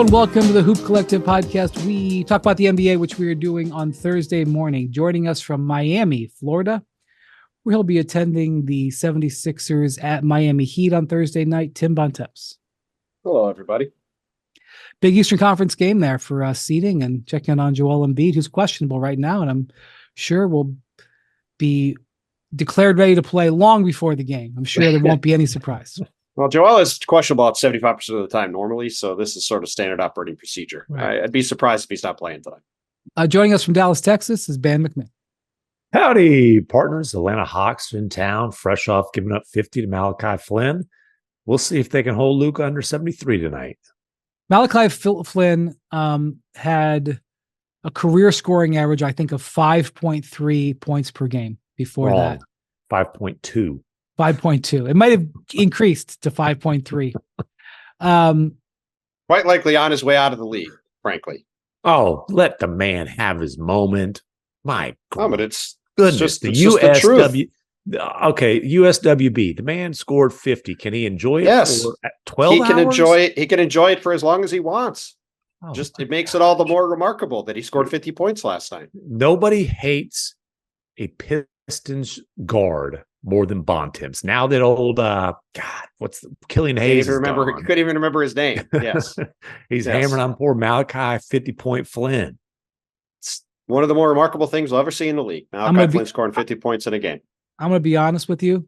Hello and welcome to the Hoop Collective podcast. We talk about the NBA, which we are doing on Thursday morning. Joining us from Miami, Florida, where he'll be attending the 76ers at Miami Heat on Thursday night, Tim Bontemps. Hello, everybody. Big Eastern Conference game there for seeding and checking on Joel Embiid, who's questionable right now, and I'm sure will be declared ready to play long before the game. I'm sure there won't be any surprise. Well, Joel is questionable at 75% of the time normally, so this is sort of standard operating procedure. Right. I'd be surprised if he's not playing tonight. Joining us from Dallas, Texas is Ben MacMahon. Howdy, partners. Atlanta Hawks in town, fresh off giving up 50 to Malachi Flynn. We'll see if they can hold Luka under 73 tonight. Malachi Flynn had a career scoring average, I think, of 5.3 points per game before that. 5.2. 5.2. It might have increased to 5.3. Quite likely on his way out of the league, frankly. Oh, let the man have his moment. My God. Oh, but it's goodness. Just the USW. Okay, USWB. The man scored 50. Can he enjoy it yes. for 12 he can hours? Enjoy it. He can enjoy it for as long as he wants. Oh, it makes it all the more remarkable that he scored 50 points last night. Nobody hates a Pistons guard more than Bontemps. Now that old Killian Hayes couldn't even remember his name. Yes. He's hammering on poor Malachi 50-point Flynn. It's one of the more remarkable things we'll ever see in the league. Malachi Flynn scoring 50 points in a game. I'm going to be honest with you.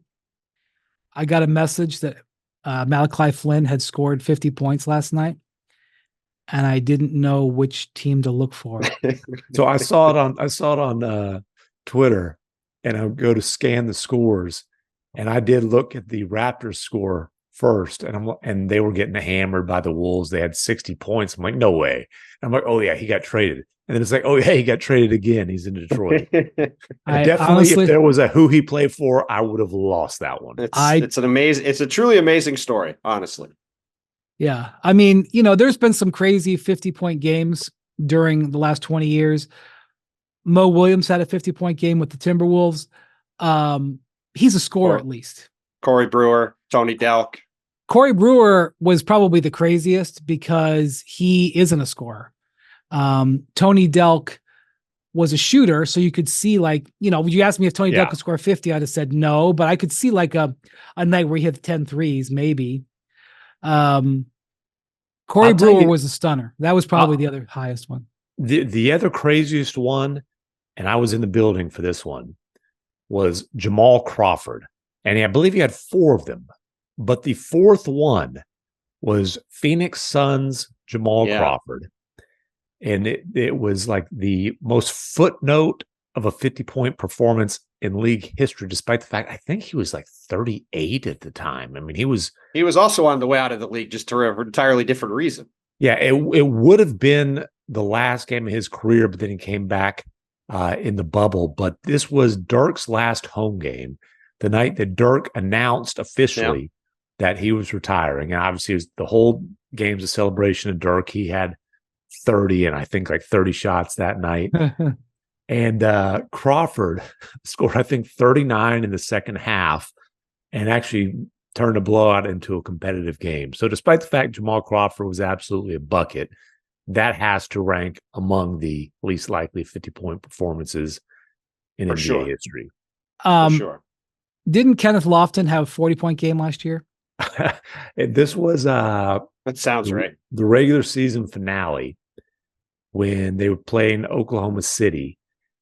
I got a message that Malachi Flynn had scored 50 points last night, and I didn't know which team to look for. So I saw it on Twitter, and I would go to scan the scores, and I did look at the Raptors score first, and they were getting hammered by the Wolves. They had 60 points. I'm like, no way. And I'm like, oh yeah, he got traded. And then it's like, oh yeah, he got traded again. He's in Detroit. Honestly, if there was a who he played for, I would have lost that one. It's a truly amazing story, honestly. Yeah. I mean, there's been some crazy 50-point games during the last 20 years. Mo Williams had a 50-point game with the Timberwolves. He's a scorer at least. Corey Brewer, Tony Delk. Corey Brewer was probably the craziest because he isn't a scorer. Tony Delk was a shooter, so you could see you asked me if Tony Delk could score 50, I'd have said no, but I could see like a night where he hit 10 threes, maybe. Corey Brewer was a stunner. That was probably the other highest one. The other craziest one, and I was in the building for this one, was Jamal Crawford. And I believe he had 4 of them. But the 4th one was Phoenix Suns Jamal Crawford. And it was like the most footnote of a 50-point performance in league history, despite the fact I think he was like 38 at the time. I mean, he was also on the way out of the league just for an entirely different reason. Yeah, it would have been the last game of his career, but then he came back in the bubble. But this was Dirk's last home game, the night that Dirk announced officially that he was retiring. And obviously, the whole game's a celebration of Dirk. He had 30 and I think like 30 shots that night. And Crawford scored, I think, 39 in the second half and actually turned a blowout into a competitive game. So despite the fact Jamal Crawford was absolutely a bucket, that has to rank among the least likely 50-point performances in NBA history. For sure. Didn't Kenneth Lofton have a 40-point game last year? This was that sounds right. The regular season finale when they were playing Oklahoma City.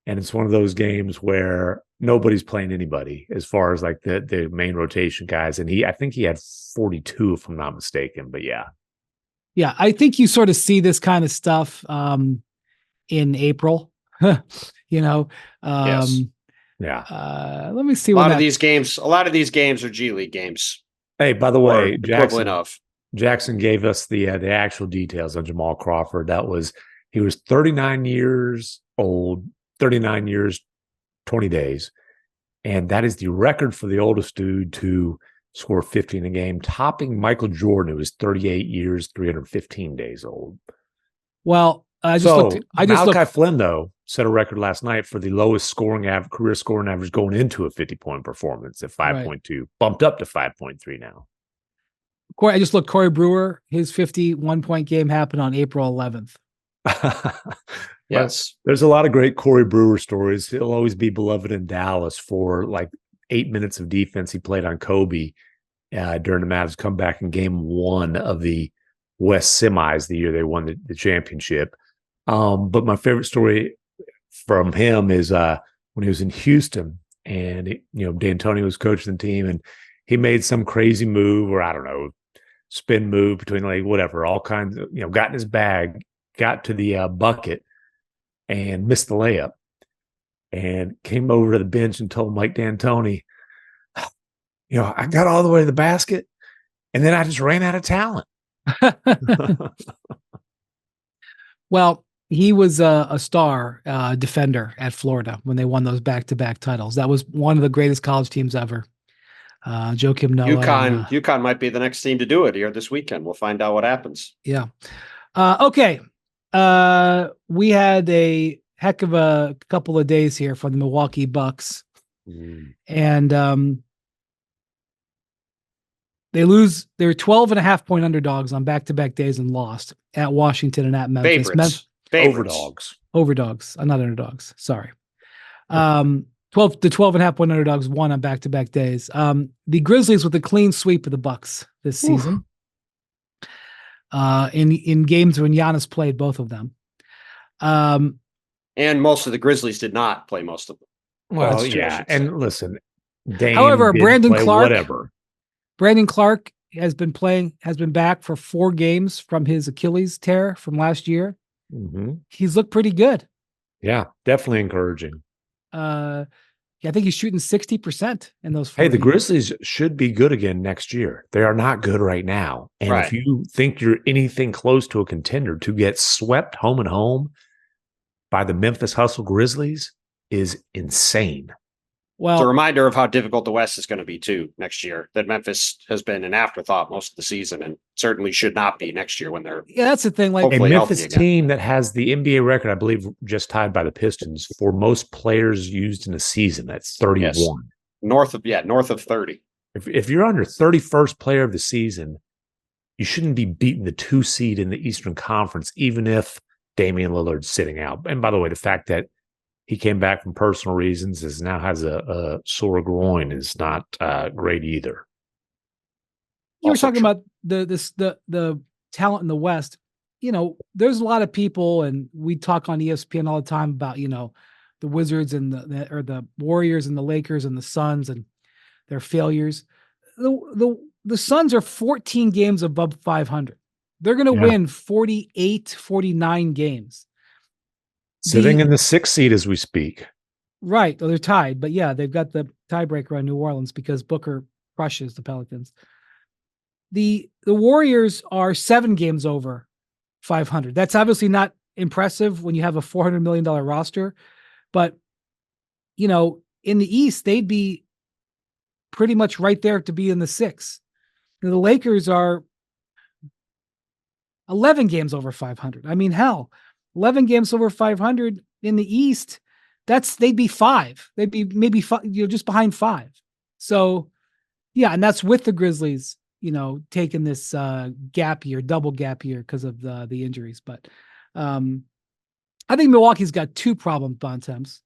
And it's one of those games where nobody's playing anybody as far as like the main rotation guys. And I think he had 42, if I'm not mistaken. But yeah. Yeah, I think you sort of see this kind of stuff in April. Yes. Yeah. Let me see. A lot of these games are G League games. Hey, by the way, Jackson gave us the actual details on Jamal Crawford. He was 39 years old, 39 years, 20 days. And that is the record for the oldest dude to score 50 in a game, topping Michael Jordan, who was 38 years, 315 days old. Well, Malachi Flynn, though, set a record last night for the lowest career scoring average going into a 50-point performance at 5.2, bumped up to 5.3 now. I just looked. Corey Brewer, his 51-point game happened on April 11th. Yes. There's a lot of great Corey Brewer stories. He'll always be beloved in Dallas for like 8 minutes of defense he played on Kobe during the Mavs comeback in game 1 of the West semis, the year they won the championship. But my favorite story from him is when he was in Houston and, D'Antoni was coaching the team and he made some crazy move or I don't know, spin move between like whatever, all kinds of, got in his bag, got to the bucket and missed the layup and came over to the bench and told Mike D'Antoni, I got all the way to the basket and then I just ran out of talent. Well, he was a star defender at Florida when they won those back-to-back titles. That was one of the greatest college teams ever. Joakim Noah. UConn might be the next team to do it here this weekend. We'll find out what happens. Yeah. Okay. We had a heck of a couple of days here for the Milwaukee Bucks. And they lose. They're 12.5-point underdogs on back-to-back days and lost at Washington and at Memphis. Favorites. Overdogs, not underdogs. Sorry. 12.5-point underdogs won on back-to-back days. The Grizzlies with a clean sweep of the Bucks this season. In games when Giannis played both of them. And most of the Grizzlies did not play most of them. Well, yeah. And listen, Dame however, Brandon Clark has been back for 4 games from his Achilles tear from last year. Mm-hmm. He's looked pretty good. Yeah, definitely encouraging. I think he's shooting 60% in those 4 Hey, the games. Grizzlies should be good again next year. They are not good right now. And if you think you're anything close to a contender, to get swept home and home by the Memphis Hustle Grizzlies is insane. Well, it's a reminder of how difficult the West is going to be too next year, that Memphis has been an afterthought most of the season and certainly should not be next year when they're that's the thing. Like a Memphis team that has the NBA record, I believe, just tied by the Pistons for most players used in a season. That's 31. Yes. North of 30. If you're under 31st player of the season, you shouldn't be beating the 2 seed in the Eastern Conference, even if Damian Lillard's sitting out. And by the way, the fact that he came back from personal reasons, now has a sore groin, is not great either. You were talking about the talent in the West. There's a lot of people, and we talk on ESPN all the time about the Wizards and the Warriors and the Lakers and the Suns and their failures. The Suns are 14 games above 500. They're going to win 48, 49 games. Sitting in the 6th seed as we speak. Right. Well, they're tied, but yeah, they've got the tiebreaker on New Orleans because Booker crushes the Pelicans. The Warriors are 7 games over 500. That's obviously not impressive when you have a $400 million roster, but in the East, they'd be pretty much right there to be in the 6. The Lakers are 11 games over 500. I mean, hell, 11 games over 500 in the East, they'd be 5. They'd be maybe 5, just behind 5. So, yeah, and that's with the Grizzlies, taking this double gap year because of the injuries. But I think Milwaukee's got 2 problems, Bontemps.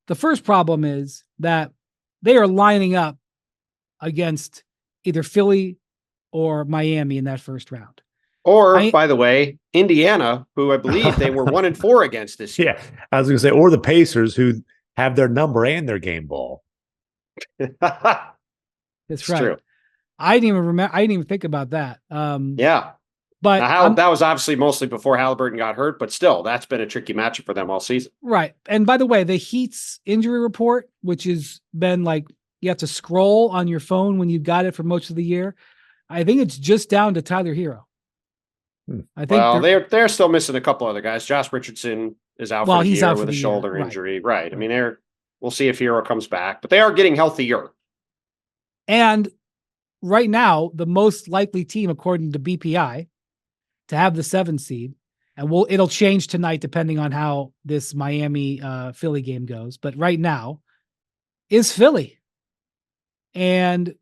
The first problem is that they are lining up against either Philly or Miami in that first round. Or, by the way, Indiana, who I believe they were 1-4 against this year. Yeah, I was going to say, or the Pacers, who have their number and their game ball. That's right. True. I didn't even remember. I didn't even think about that. Yeah, but that was obviously mostly before Halliburton got hurt, but still, that's been a tricky matchup for them all season. Right. And by the way, the Heat's injury report, which has been like you have to scroll on your phone when you've got it for most of the year, I think it's just down to Tyler Hero. I think they're still missing a couple other guys. Josh Richardson is out for the year with a shoulder injury. Right. I mean, we'll see if Hero comes back, but they are getting healthier. And right now, the most likely team, according to BPI, to have the 7 seed, and it'll change tonight depending on how this Miami Philly game goes. But right now is Philly. And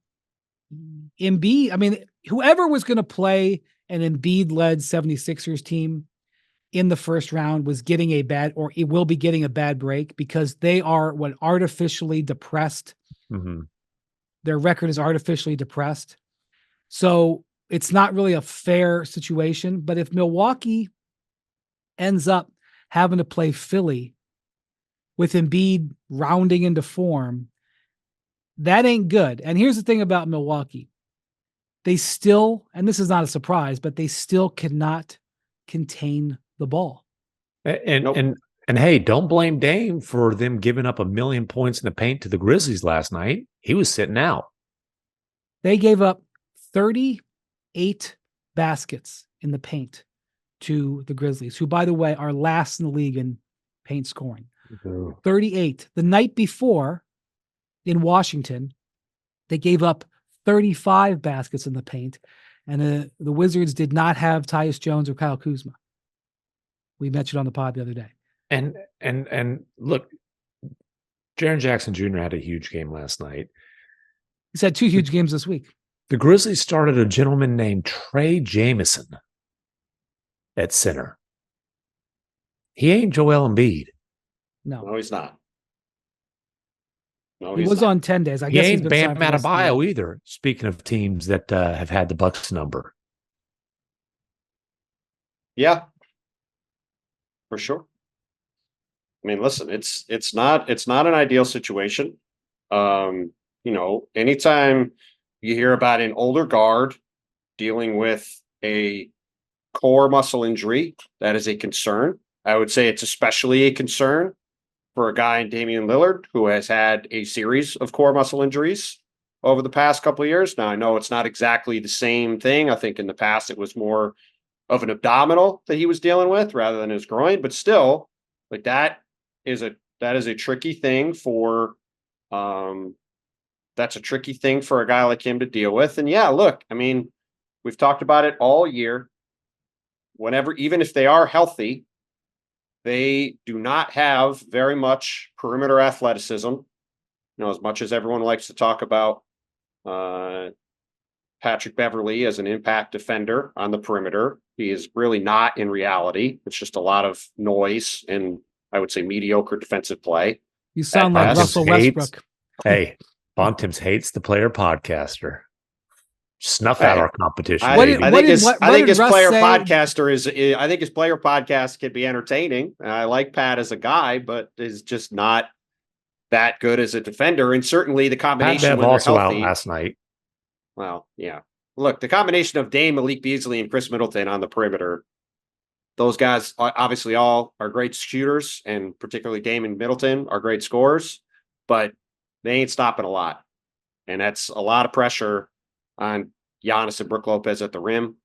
Embiid, I mean, whoever was going to play an Embiid-led 76ers team in the first round was getting a bad, or it will be getting a bad break, because they are artificially depressed. Mm-hmm. Their record is artificially depressed. So it's not really a fair situation. But if Milwaukee ends up having to play Philly with Embiid rounding into form, that ain't good. And here's the thing about Milwaukee. They still, and this is not a surprise, but they still cannot contain the ball. And hey, don't blame Dame for them giving up 1 million points in the paint to the Grizzlies last night. He was sitting out. They gave up 38 baskets in the paint to the Grizzlies, who, by the way, are last in the league in paint scoring. Mm-hmm. 38. The night before in Washington, they gave up 35 baskets in the paint, and the Wizards did not have Tyus Jones or Kyle Kuzma. We mentioned on the pod the other day. And look, Jaren Jackson Jr. had a huge game last night. He's had 2 huge games this week. The Grizzlies started a gentleman named Trey Jamison at center. He ain't Joel Embiid. No, he's not. No, he was not on 10 days. I guess ain't Bam Adebayo either. Speaking of teams that have had the Bucks number. Yeah, for sure. I mean, listen, it's not an ideal situation. Anytime you hear about an older guard dealing with a core muscle injury, that is a concern. I would say it's especially a concern for a guy in Damian Lillard, who has had a series of core muscle injuries over the past couple of years. Now, I know it's not exactly the same thing. I think in the past it was more of an abdominal that he was dealing with rather than his groin, but still, like that is a tricky thing for that's a tricky thing for a guy like him to deal with. And yeah, look, I mean, we've talked about it all year. Even if they are healthy, they do not have very much perimeter athleticism. As much as everyone likes to talk about Patrick Beverley as an impact defender on the perimeter, he is really not in reality. It's just a lot of noise and, I would say, mediocre defensive play. You sound like Russell Westbrook. Hey, Bontemps hates the player podcaster. Snuff out our competition. I think his player podcast can be entertaining. I like Pat as a guy, but is just not that good as a defender. And certainly the combination Pat Bev when also they're healthy, out last night. Well, yeah. Look, the combination of Dame, Malik Beasley, and Chris Middleton on the perimeter. Those guys obviously all are great shooters, and particularly Dame and Middleton are great scorers, but they ain't stopping a lot. And that's a lot of pressure on Giannis and Brook Lopez at the rim.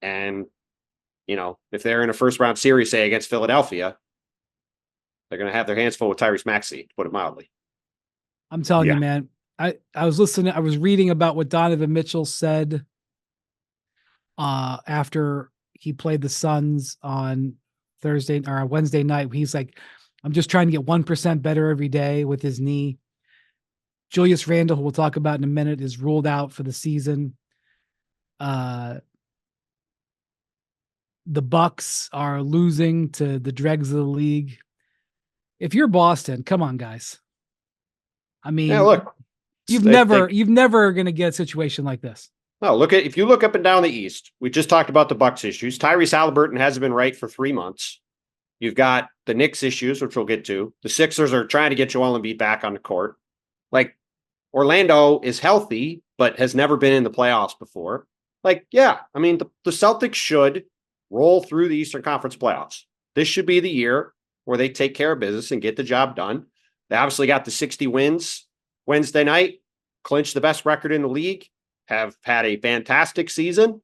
And, if they're in a first round series, say against Philadelphia, they're going to have their hands full with Tyrese Maxey, to put it mildly. I'm telling you, man, I was reading about what Donovan Mitchell said after he played the Suns on Thursday or Wednesday night. He's like, I'm just trying to get 1% better every day with his knee. Julius Randle, who we'll talk about in a minute, is ruled out for the season. The Bucks are losing to the dregs of the league. If you're Boston, come on, guys. I mean, look, you've never going to get a situation like this. No, if you look up and down the East, we just talked about the Bucks issues. Tyrese Halliburton hasn't been right for 3 months. You've got the Knicks issues, which we'll get to. The Sixers are trying to get Joel Embiid back on the court. Like, Orlando is healthy, but has never been in the playoffs before. Like, yeah, I mean, the Celtics should roll through the Eastern Conference playoffs. This should be the year where they take care of business and get the job done. They obviously got the 60 wins Wednesday night, clinched the best record in the league, have had a fantastic season.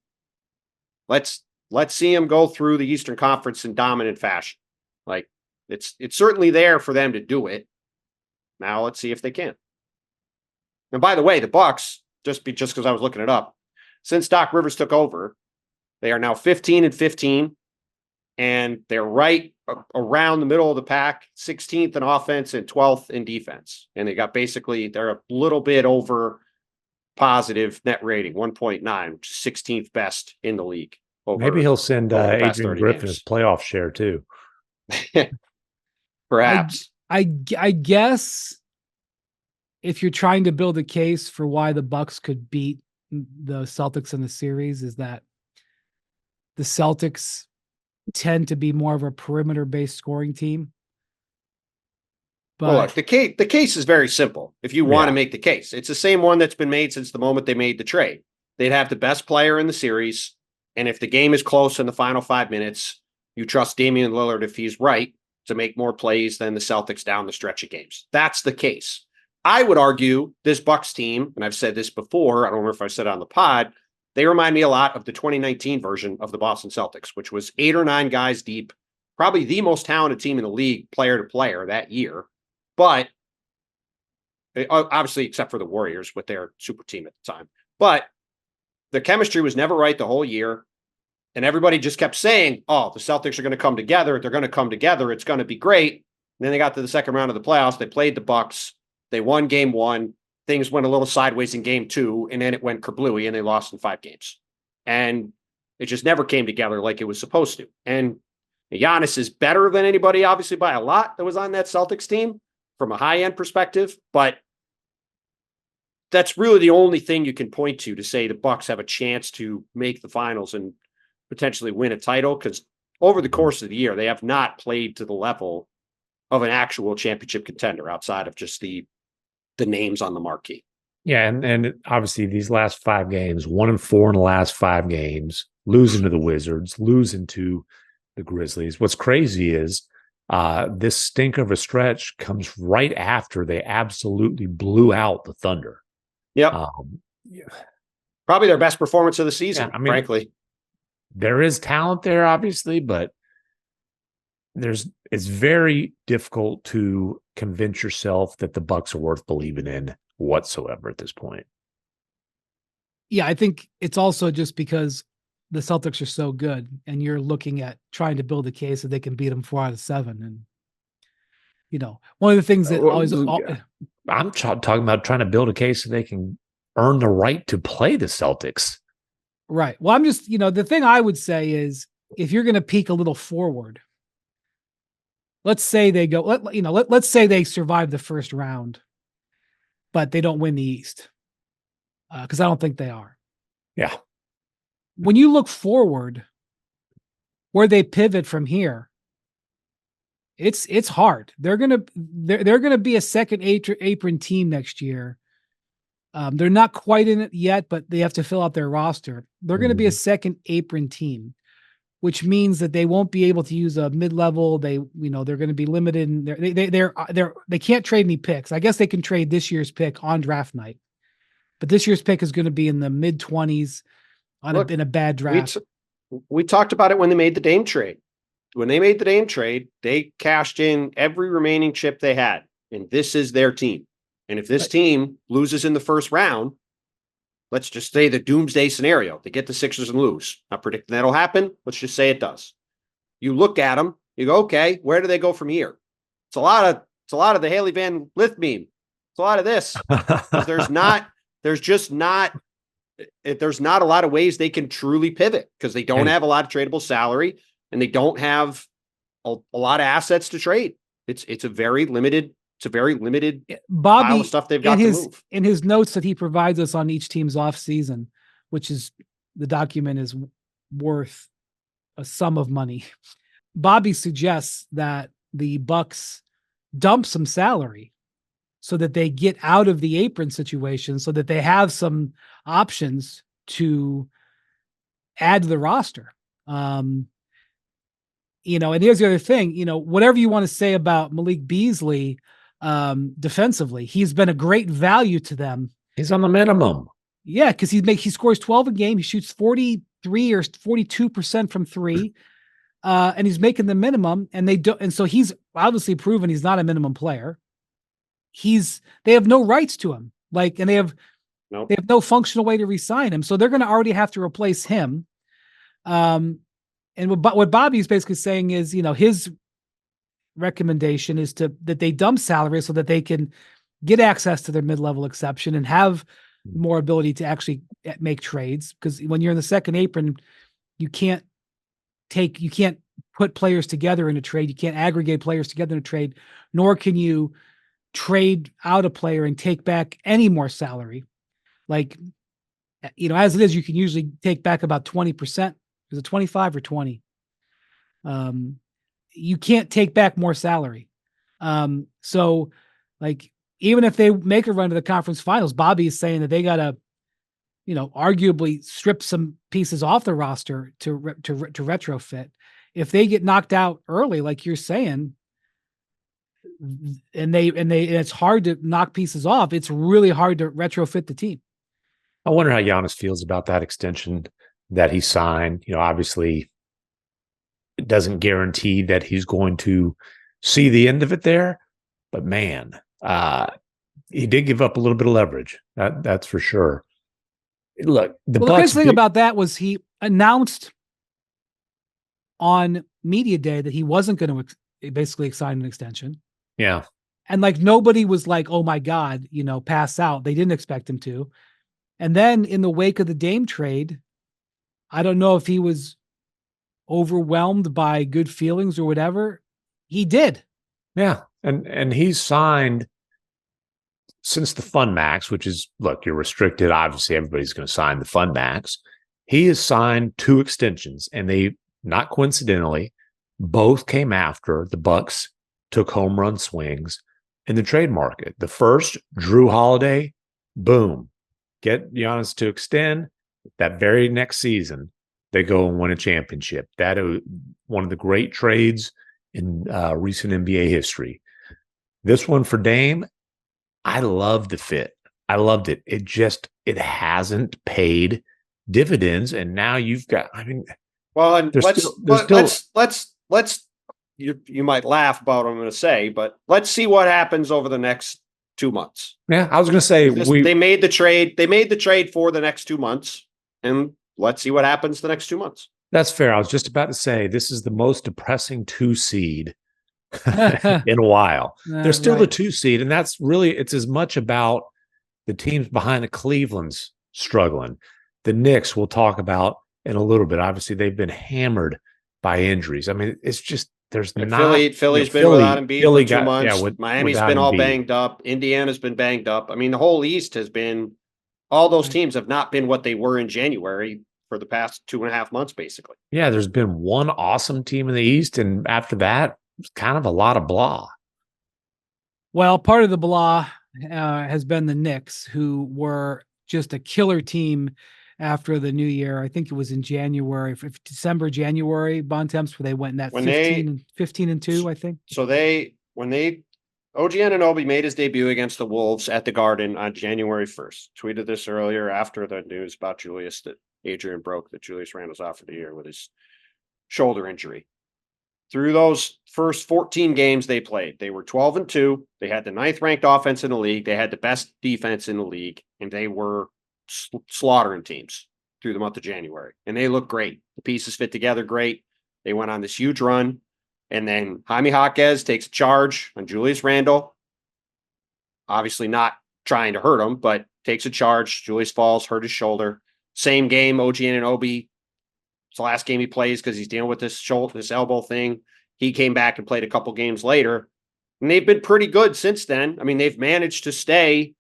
Let's see them go through the Eastern Conference in dominant fashion. Like, it's certainly there for them to do it. Now let's see if they can. And by the way, the Bucks, just because I was looking it up, since Doc Rivers took over, they are now 15-15, and they're right around the middle of the pack, 16th in offense and 12th in defense. And they're a little bit over positive net rating, 1.9, which is 16th best in the league. Maybe he'll send Adrian Griffin games. his playoff share too. Perhaps. I guess if you're trying to build a case for why the Bucks could beat the Celtics in the series, is that the Celtics tend to be more of a perimeter-based scoring team. But well, look, the case is very simple. If you want to make the case, it's the same one that's been made since the moment they made the trade. They'd have the best player in the series, and if the game is close in the final 5 minutes, you trust Damian Lillard, if he's right, to make more plays than the Celtics down the stretch of games. That's the case. I would argue this Bucks team, and I've said this before, I don't remember if I said it on the pod, they remind me a lot of the 2019 version of the Boston Celtics, which was 8 or 9 guys deep, probably the most talented team in the league, player to player that year. But obviously, except for the Warriors with their super team at the time. But the chemistry was never right the whole year. And everybody just kept saying, oh, the Celtics are going to come together. They're going to come together. It's going to be great. And then they got to the second round of the playoffs. They played the Bucks. They won game 1. Things went a little sideways in game 2. And then it went kerblooey and they lost in 5 games. And it just never came together like it was supposed to. And Giannis is better than anybody, obviously, by a lot that was on that Celtics team from a high-end perspective. But that's really the only thing you can point to say the Bucks have a chance to make the finals and potentially win a title, because over the course of the year, they have not played to the level of an actual championship contender outside of just the names on the marquee. Yeah, and obviously these last 5 games, 1-4 in the last 5 games, losing to the Wizards, losing to the Grizzlies. What's crazy is this stink of a stretch comes right after they absolutely blew out the Thunder. Yep. Probably their best performance of the season, frankly. There is talent there, obviously, but it's very difficult to convince yourself that the Bucks are worth believing in whatsoever at this point. Yeah, I think it's also just because the Celtics are so good, and you're looking at trying to build a case that they can beat them 4 out of 7. And, one of the things that I'm talking about trying to build a case so they can earn the right to play the Celtics. Right. Well, I'm just, the thing I would say is, if you're going to peek a little forward, let's say they go, let's say they survive the first round, but they don't win the East. Because I don't think they are. Yeah. When you look forward, where they pivot from here, it's hard. They're gonna be a second apron team next year. They're not quite in it yet, but they have to fill out their roster. They're going to be a second apron team, which means that they won't be able to use a mid-level. They're going to be limited. In they can't trade any picks. I guess they can trade this year's pick on draft night, but this year's pick is going to be in the mid-20s in a bad draft. We talked about it when they made the Dame trade. When they made the Dame trade, they cashed in every remaining chip they had, and this is their team. And if this team loses in the first round, let's just say the doomsday scenario, they get the Sixers and lose. Not predicting that'll happen. Let's just say it does. You look at them, you go, okay, where do they go from here? It's a lot of the Haley Van Lith meme. It's a lot of this. There's not a lot of ways they can truly pivot, because they don't have a lot of tradable salary and they don't have a lot of assets to trade. It's a very limited Bobby, pile of stuff they've got to move. In his notes that he provides us on each team's off season, which is the document is worth a sum of money. Bobby suggests that the Bucks dump some salary so that they get out of the apron situation, so that they have some options to add to the roster. And here's the other thing, whatever you want to say about Malik Beasley, defensively, he's been a great value to them. He's on the minimum. Yeah, because he scores 12 a game. He shoots 43 or 42% from 3, and he's making the minimum. And so he's obviously proven he's not a minimum player. They have no rights to him, and they have no functional way to re-sign him. So they're going to already have to replace him. And what Bobby's basically saying is, his recommendation is that they dump salary so that they can get access to their mid-level exception and have more ability to actually make trades, because when you're in the second apron, you can't put players together in a trade. You can't aggregate players together in a trade, nor can you trade out a player and take back any more salary. Like, as it is, you can usually take back about 20%. Is it 25 or 20? You can't take back more salary. So like, even if they make a run to the conference finals, Bobby is saying that they got to, arguably strip some pieces off the roster to retrofit. If they get knocked out early, like you're saying, and it's hard to knock pieces off, it's really hard to retrofit the team. I wonder how Giannis feels about that extension that he signed. Obviously, it doesn't guarantee that he's going to see the end of it there, but man, he did give up a little bit of leverage. That's for sure. Look, the crazy thing about that was he announced on media day that he wasn't going to basically sign an extension. Yeah. And like, nobody was like, oh my God, pass out. They didn't expect him to. And then in the wake of the Dame trade, I don't know if he was overwhelmed by good feelings or whatever. He did. Yeah. And he's signed since the Fund Max, which is, look, you're restricted. Obviously, everybody's going to sign the Fund Max. He has signed 2 extensions, and they, not coincidentally, both came after the Bucks took home run swings in the trade market. The first, Drew Holiday, boom, get Giannis to extend. That very next season, they go and win a championship. That is one of the great trades in recent NBA history. This one for Dame, I love the fit. I loved it. It hasn't paid dividends, and now you've got. Well, and let's. You might laugh about what I'm going to say, but let's see what happens over the next 2 months. Yeah, I was going to say they made the trade. They made the trade for the next 2 months, and let's see what happens the next 2 months. That's fair. I was just about to say this is the most depressing 2 seed in a while. They're still the 2 seed, and that's really, it's as much about the teams behind the Cleveland's struggling. The Knicks we'll talk about in a little bit. Obviously, they've been hammered by injuries. It's just there's and not. Philly's been without Embiid for 2 months. Miami's been all banged up. Indiana's been banged up. The whole East has been. All those teams have not been what they were in January for the past 2.5 months, basically. Yeah, there's been one awesome team in the East, and after that, it's kind of a lot of blah. Well, part of the blah has been the Knicks, who were just a killer team after the new year. I think it was in December, January, Bontemps, where they went in that 15-2, I think. So OG Anunoby made his debut against the Wolves at the Garden on January 1st. Tweeted this earlier after the news about Julius, that Adrian broke that Julius Randle's out for the year with his shoulder injury. Through those first 14 games they played, they were 12-2. They had the 9th ranked offense in the league. They had the best defense in the league, and they were slaughtering teams through the month of January. And they looked great. The pieces fit together great. They went on this huge run. And then Jaime Jaquez takes a charge on Julius Randle. Obviously not trying to hurt him, but takes a charge. Julius falls, hurt his shoulder. Same game, OG Anunoby. It's the last game he plays because he's dealing with this elbow thing. He came back and played a couple games later. And they've been pretty good since then. They've managed to stay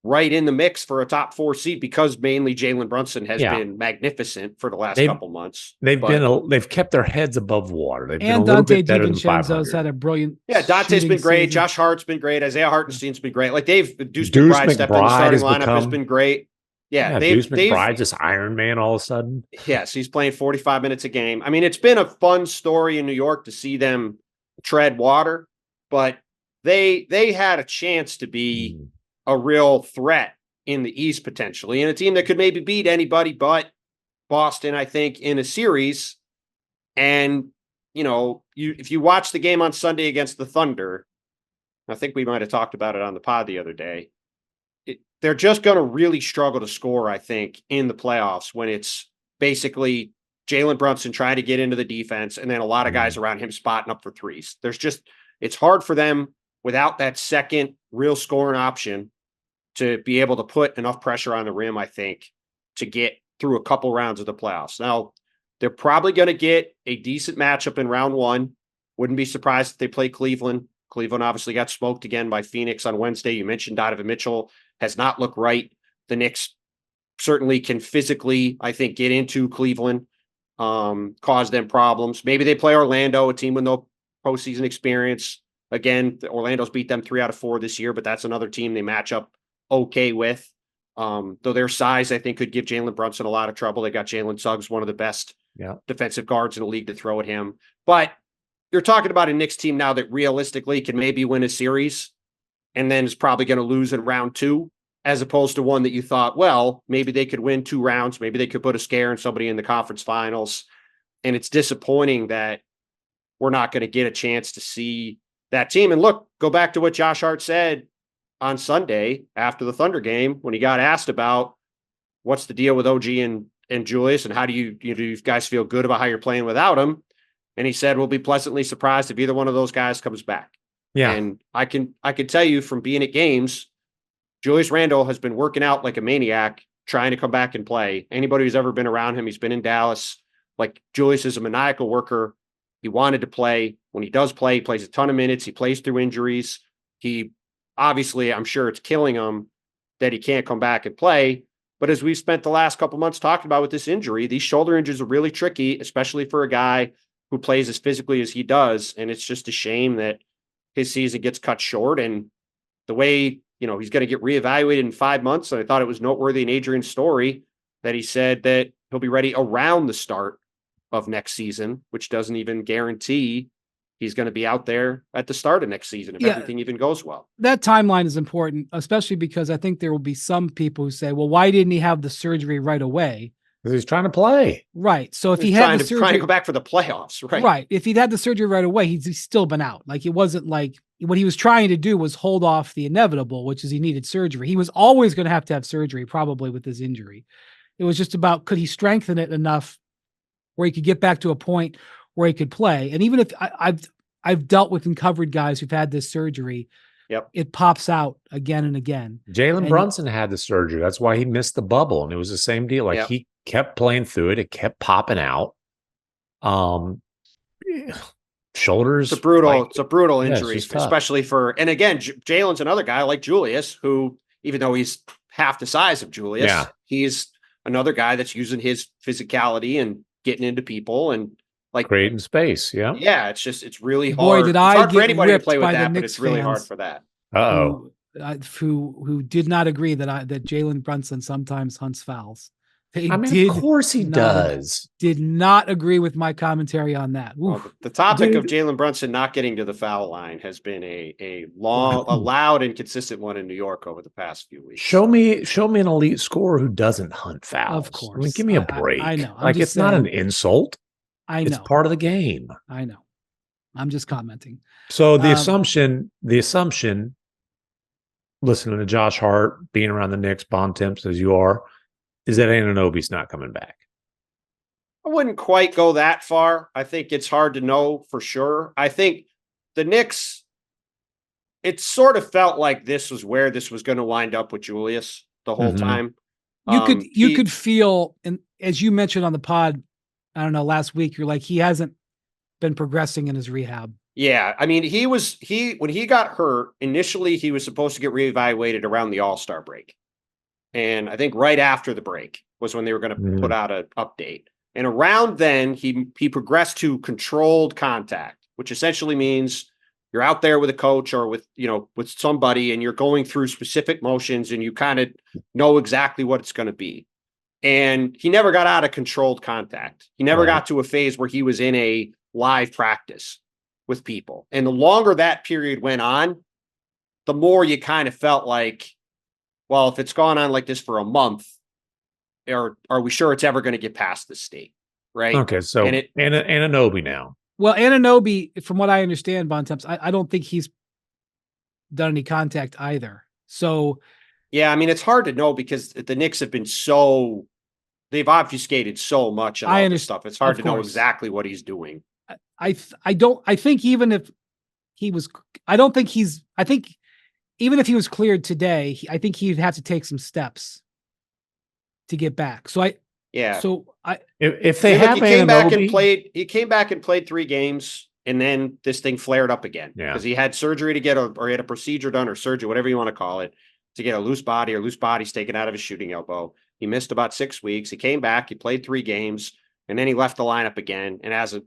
right in the mix for a top 4 seed because mainly Jalen Brunson has been magnificent for the last couple months. They've kept their heads above water. They've been a little Dante bit better than 500. had a brilliant. Yeah, Dante's been great. Season. Josh Hart's been great. Isaiah Hartenstein's been great. Like Deuce McBride stepped in the starting lineup has been great. Yeah, Deuce McBride's just Iron Man all of a sudden. Yes, he's playing 45 minutes a game. It's been a fun story in New York to see them tread water, but they had a chance to be a real threat in the East potentially, and a team that could maybe beat anybody but Boston, I think, in a series. And, if you watch the game on Sunday against the Thunder, I think we might have talked about it on the pod the other day, they're just going to really struggle to score, I think, in the playoffs when it's basically Jalen Brunson trying to get into the defense and then a lot of guys around him spotting up for threes. It's hard for them without that second real scoring option to be able to put enough pressure on the rim, I think, to get through a couple rounds of the playoffs. Now, they're probably going to get a decent matchup in round one. Wouldn't be surprised if they play Cleveland. Cleveland obviously got smoked again by Phoenix on Wednesday. You mentioned Donovan Mitchell has not looked right. The Knicks certainly can physically, I think, get into Cleveland, cause them problems. Maybe they play Orlando, a team with no postseason experience. Again, Orlando's beat them 3 out of 4 this year, but that's another team they match up okay with. Though their size, I think, could give Jalen Brunson a lot of trouble. They got Jalen Suggs, one of the best defensive guards in the league, to throw at him. But you're talking about a Knicks team now that realistically can maybe win a series and then is probably going to lose in round 2, as opposed to one that you thought, well, maybe they could win 2 rounds. Maybe they could put a scare in somebody in the conference finals. And it's disappointing that we're not going to get a chance to see that team. And look, go back to what Josh Hart said on Sunday after the Thunder game when he got asked about what's the deal with OG and Julius and how do you guys feel good about how you're playing without him? And he said, we'll be pleasantly surprised if either one of those guys comes back. Yeah. And I can tell you from being at games, Julius Randle has been working out like a maniac, trying to come back and play. Anybody who's ever been around him, he's been in Dallas. Like, Julius is a maniacal worker. He wanted to play. When he does play, he plays a ton of minutes. He plays through injuries. He obviously, I'm sure it's killing him that he can't come back and play. But as we've spent the last couple months talking about with this injury, these shoulder injuries are really tricky, especially for a guy who plays as physically as he does. And it's just a shame that his season gets cut short. And the way, he's going to get reevaluated in 5 months. And I thought it was noteworthy in Adrian's story that he said that he'll be ready around the start of next season, which doesn't even guarantee he's going to be out there at the start of next season if everything even goes well. That timeline is important, especially because I think there will be some people who say, well, why didn't he have the surgery right away? Because he's trying to play. Right. So if he had the surgery, trying to go back for the playoffs, right? Right. If he'd had the surgery right away, he's still been out. Like, it wasn't like what he was trying to do was hold off the inevitable, which is he needed surgery. He was always going to have surgery, probably, with his injury. It was just about, could he strengthen it enough where he could get back to a point where he could play? And even if I've dealt with and covered guys who've had this surgery, it pops out again and again. Jalen Brunson had the surgery. That's why he missed the bubble. And it was the same deal. Like, he kept playing through it. It kept popping out. Shoulders. It's a brutal injury, especially for, and again, Jalen's another guy like Julius, who, even though he's half the size of Julius, he's another guy that's using his physicality and getting into people and like creating space. Yeah. Yeah. It's really hard. Boy, did I hard for anybody to play with that, but it's really hard for that. Who did not agree that Jalen Brunson sometimes hunts fouls. Of course he does. Did not agree with my commentary on that. Well, the topic of Jalen Brunson not getting to the foul line has been a loud and consistent one in New York over the past few weeks. Show me an elite scorer who doesn't hunt fouls. Of course. I mean, give me a break. I know. It's not an insult. I know. It's part of the game. I know. I'm just commenting. So the assumption, listening to Josh Hart, being around the Knicks, Bontemps as you are, is that Anunoby's not coming back? I wouldn't quite go that far. I think it's hard to know for sure. I think the Knicks, it sort of felt like this was where this was going to wind up with Julius the whole time. You could feel, and as you mentioned on the pod, I don't know, last week, you're like, he hasn't been progressing in his rehab. Yeah. I mean, when he got hurt, initially he was supposed to get reevaluated around the All-Star break. And I think right after the break was when they were going to put out an update. And around then he progressed to controlled contact, which essentially means you're out there with a coach or with somebody and you're going through specific motions and you kind of know exactly what it's going to be. And he never got out of controlled contact. He never got to a phase where he was in a live practice with people. And the longer that period went on, the more you kind of felt like, well, if it's gone on like this for a month, are we sure it's ever going to get past this state? Right. Okay. So Anunoby now. Well, Anunoby, from what I understand, Bontemps, I don't think he's done any contact either. So, yeah, I mean, it's hard to know because the Knicks have been they've obfuscated so much and all this stuff. It's hard to know exactly what he's doing. I think even if he was cleared today, I think he'd have to take some steps to get back. If they have he came back and Anunoby, he came back and played 3 games, and then this thing flared up again because he had surgery to get or he had a procedure done or surgery, whatever you want to call it, to get a loose bodies taken out of his shooting elbow. He missed about 6 weeks. He came back, he played 3 games, and then he left the lineup again and hasn't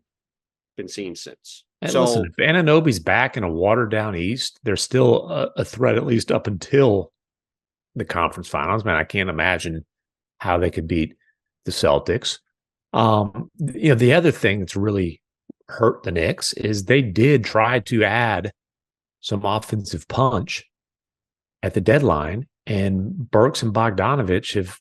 been seen since. And listen, if Anunoby's back in a watered down East, they're still a threat, at least up until the conference finals. Man, I can't imagine how they could beat the Celtics. The other thing that's really hurt the Knicks is they did try to add some offensive punch at the deadline, and Burks and Bogdanovich have.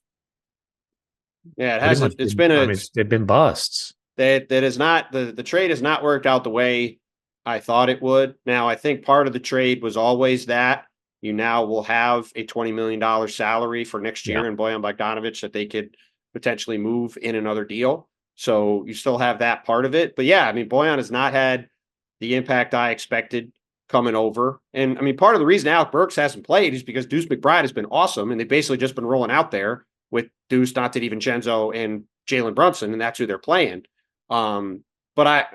Yeah, it hasn't. They've been busts. That is not the trade has not worked out the way I thought it would. Now, I think part of the trade was always that you now will have a $20 million salary for next year in Bojan Bogdanović that they could potentially move in another deal. So you still have that part of it. But yeah, I mean, Bojan has not had the impact I expected coming over. And I mean, part of the reason Alec Burks hasn't played is because Deuce McBride has been awesome. And they've basically just been rolling out there with Deuce, Dante DiVincenzo, and Jalen Brunson. And that's who they're playing. But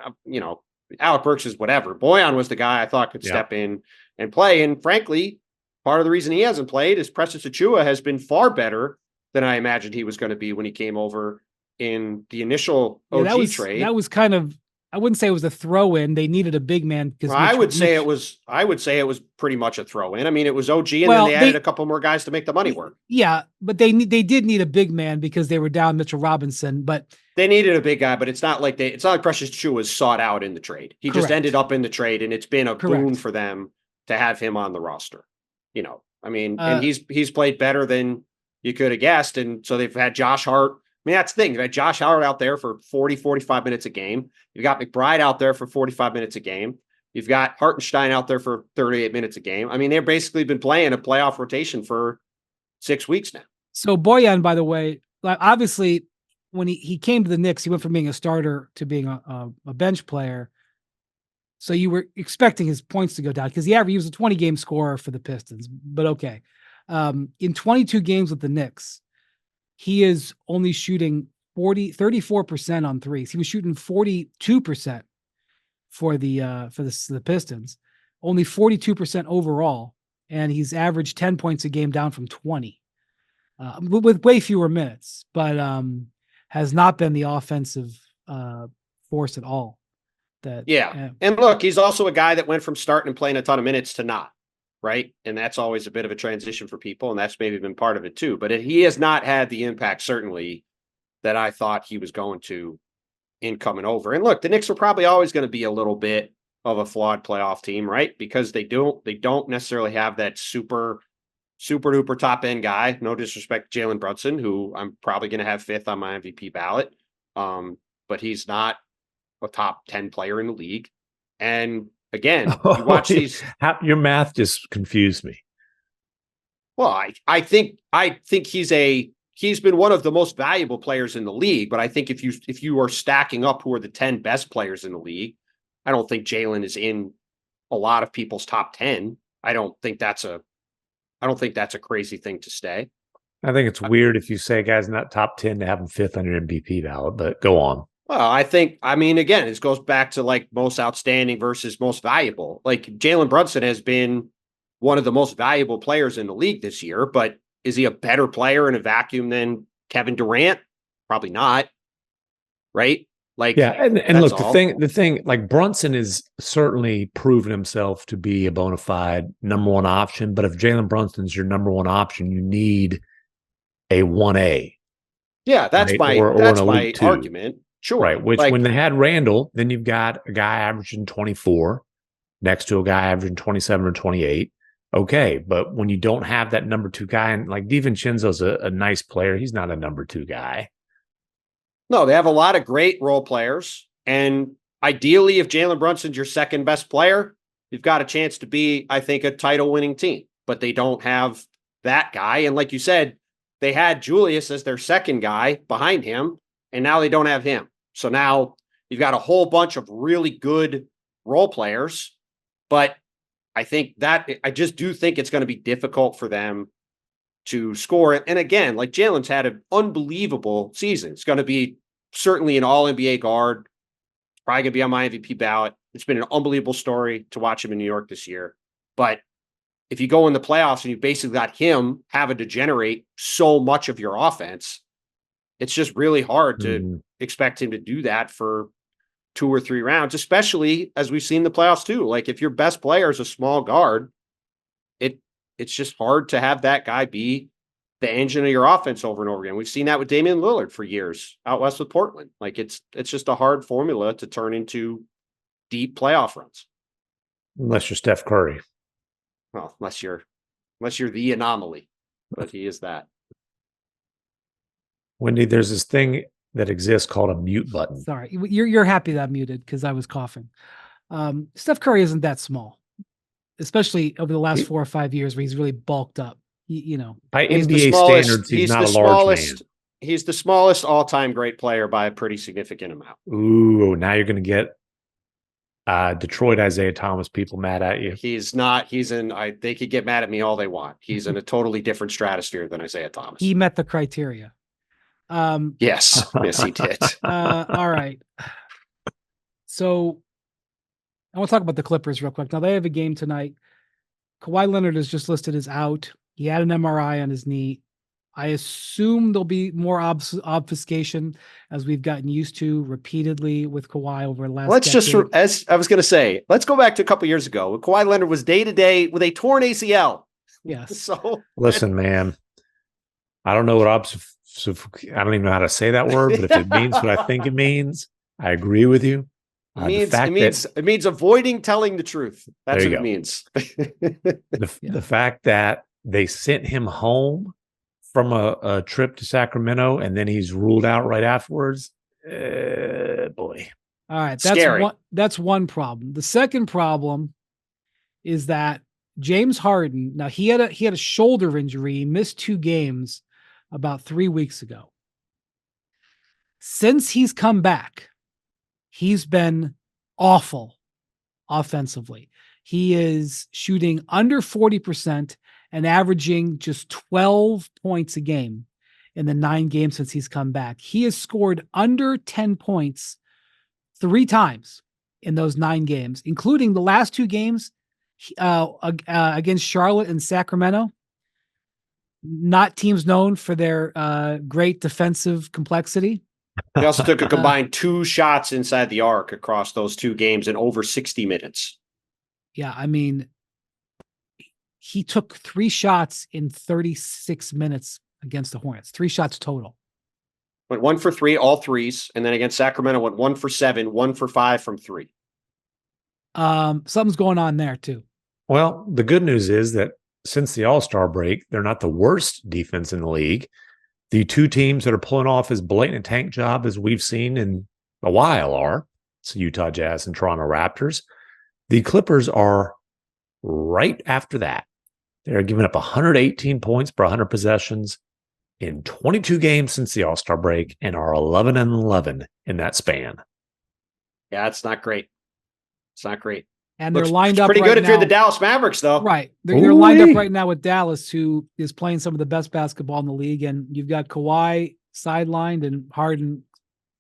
Alec Burks is whatever. Bojan was the guy I thought could step in and play. And frankly, part of the reason he hasn't played is Precious Achiuwa has been far better than I imagined he was going to be when he came over in the initial OG trade. That was kind of, I wouldn't say it was a throw in. They needed a big man because I would say it was pretty much a throw in. I mean, it was OG and then they added a couple more guys to make the money work. Yeah, but they did need a big man because they were down Mitchell Robinson, but they needed a big guy, but it's not like Precious Achiuwa was sought out in the trade. He just ended up in the trade, and it's been a boon for them to have him on the roster. And he's played better than you could have guessed. And so they've had Josh Hart. I mean, that's the thing. They've had Josh Hart out there for 40, 45 minutes a game. You've got McBride out there for 45 minutes a game. You've got Hartenstein out there for 38 minutes a game. I mean, they've basically been playing a playoff rotation for 6 weeks now. So Bojan, by the way, obviously when he came to the Knicks, he went from being a starter to being a bench player. So you were expecting his points to go down because he was a 20-game scorer for the Pistons. But okay. In 22 games with the Knicks, he is only shooting 34% on threes. He was shooting 42% for the Pistons, only 42% overall, and he's averaged 10 points a game, down from 20, with way fewer minutes, but has not been the offensive force at all. And look, he's also a guy that went from starting and playing a ton of minutes to not. Right. And that's always a bit of a transition for people. And that's maybe been part of it too. But he has not had the impact, certainly, that I thought he was going to in coming over. And look, the Knicks are probably always going to be a little bit of a flawed playoff team, right? Because they don't necessarily have that super duper top end guy. No disrespect to Jalen Brunson, who I'm probably going to have 5th on my MVP ballot. But he's not a top 10 player in the league. And again, you watch these. Your math just confused me. Well, I think he's been one of the most valuable players in the league. But I think if you are stacking up who are the 10 best players in the league, I don't think Jalen is in a lot of people's top 10. I don't think that's a crazy thing to say. I think it's weird if you say a guy's not top 10 to have him 5th on your MVP ballot. But go on. Well, again, it goes back to like most outstanding versus most valuable. Like Jalen Brunson has been one of the most valuable players in the league this year, but is he a better player in a vacuum than Kevin Durant? Probably not. Right? Like, yeah. And look, the thing, like Brunson has certainly proven himself to be a bona fide number one option. But if Jalen Brunson's your number one option, you need a 1A. Yeah, that's my argument. Sure. Right. Which when they had Randle, then you've got a guy averaging 24 next to a guy averaging 27 or 28. Okay. But when you don't have that number 2 guy, and like DiVincenzo's a nice player, he's not a number 2 guy. No, they have a lot of great role players. And ideally, if Jalen Brunson's your second best player, you've got a chance to be, I think, a title winning team. But they don't have that guy. And like you said, they had Julius as their second guy behind him. And now they don't have him. So now you've got a whole bunch of really good role players, but I just do think it's going to be difficult for them to score it. And again, like Jalen's had an unbelievable season. It's going to be certainly an all NBA guard. Probably going to be on my MVP ballot. It's been an unbelievable story to watch him in New York this year. But if you go in the playoffs and you basically got him having to generate so much of your offense, it's just really hard to expect him to do that for 2 or 3 rounds, especially as we've seen the playoffs too. Like if your best player is a small guard, it's just hard to have that guy be the engine of your offense over and over again. We've seen that with Damian Lillard for years out west with Portland. Like it's just a hard formula to turn into deep playoff runs. Unless you're Steph Curry. Well, unless you're the anomaly, but he is that. Wendy, there's this thing that exists called a mute button. Sorry, you're happy that I muted because I was coughing. Steph Curry isn't that small, especially over the last 4 or 5 years where he's really bulked up. By NBA standards, he's not a large man. He's the smallest all-time great player by a pretty significant amount. Ooh, now you're going to get Detroit Isaiah Thomas people mad at you. He's not. They could get mad at me all they want. He's in a totally different stratosphere than Isaiah Thomas. He met the criteria. Yes, he did. All right. So I want to talk about the Clippers real quick. Now they have a game tonight. Kawhi Leonard is just listed as out. He had an MRI on his knee. I assume there'll be more obfuscation as we've gotten used to repeatedly with Kawhi over the last decade. As I was going to say, let's go back to a couple years ago. Kawhi Leonard was day-to-day with a torn ACL. Yes. So listen, man, I don't know what I don't even know how to say that word, but if it means what I think it means, I agree with you. It means avoiding telling the truth. That's what it means. The fact that they sent him home from a trip to Sacramento and then he's ruled out right afterwards. Boy. All right. Scary. That's one problem. The second problem is that James Harden, now he had a shoulder injury. He missed 2 games about 3 weeks ago. Since he's come back, he's been awful offensively. He is shooting under 40% and averaging just 12 points a game in the 9 games since he's come back. He has scored under 10 points 3 times in those 9 games, including the last 2 games against Charlotte and Sacramento. Not teams known for their great defensive complexity. He also took a combined 2 shots inside the arc across those 2 games in over 60 minutes. Yeah, I mean, he took 3 shots in 36 minutes against the Hornets. 3 shots total. Went 1 for 3, all threes, and then against Sacramento went 1 for 7, 1 for 5 from 3. Something's going on there too. Well, the good news is that since the All-Star break, they're not the worst defense in the league. The 2 teams that are pulling off as blatant tank job as we've seen in a while are Utah Jazz and Toronto Raptors. The Clippers are right after that. They're giving up 118 points per 100 possessions in 22 games since the All-Star break and are 11-11 in that span. Yeah, it's not great. It's not great. And they're lined up pretty good right if you're the Dallas Mavericks, though. Right. They're lined up right now with Dallas, who is playing some of the best basketball in the league. And you've got Kawhi sidelined and Harden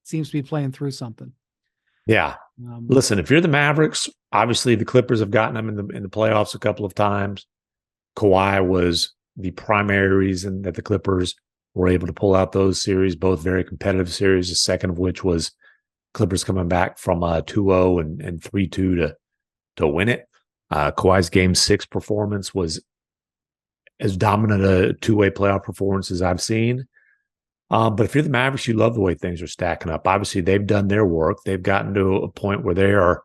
seems to be playing through something. Yeah. Listen, if you're the Mavericks, obviously the Clippers have gotten them in the playoffs a couple of times. Kawhi was the primary reason that the Clippers were able to pull out those series, both very competitive series, the second of which was Clippers coming back from 2-0 and 3-2 to win it. Kawhi's Game 6 performance was as dominant a 2-way playoff performance as I've seen. But if you're the Mavericks, you love the way things are stacking up. Obviously, they've done their work. They've gotten to a point where they are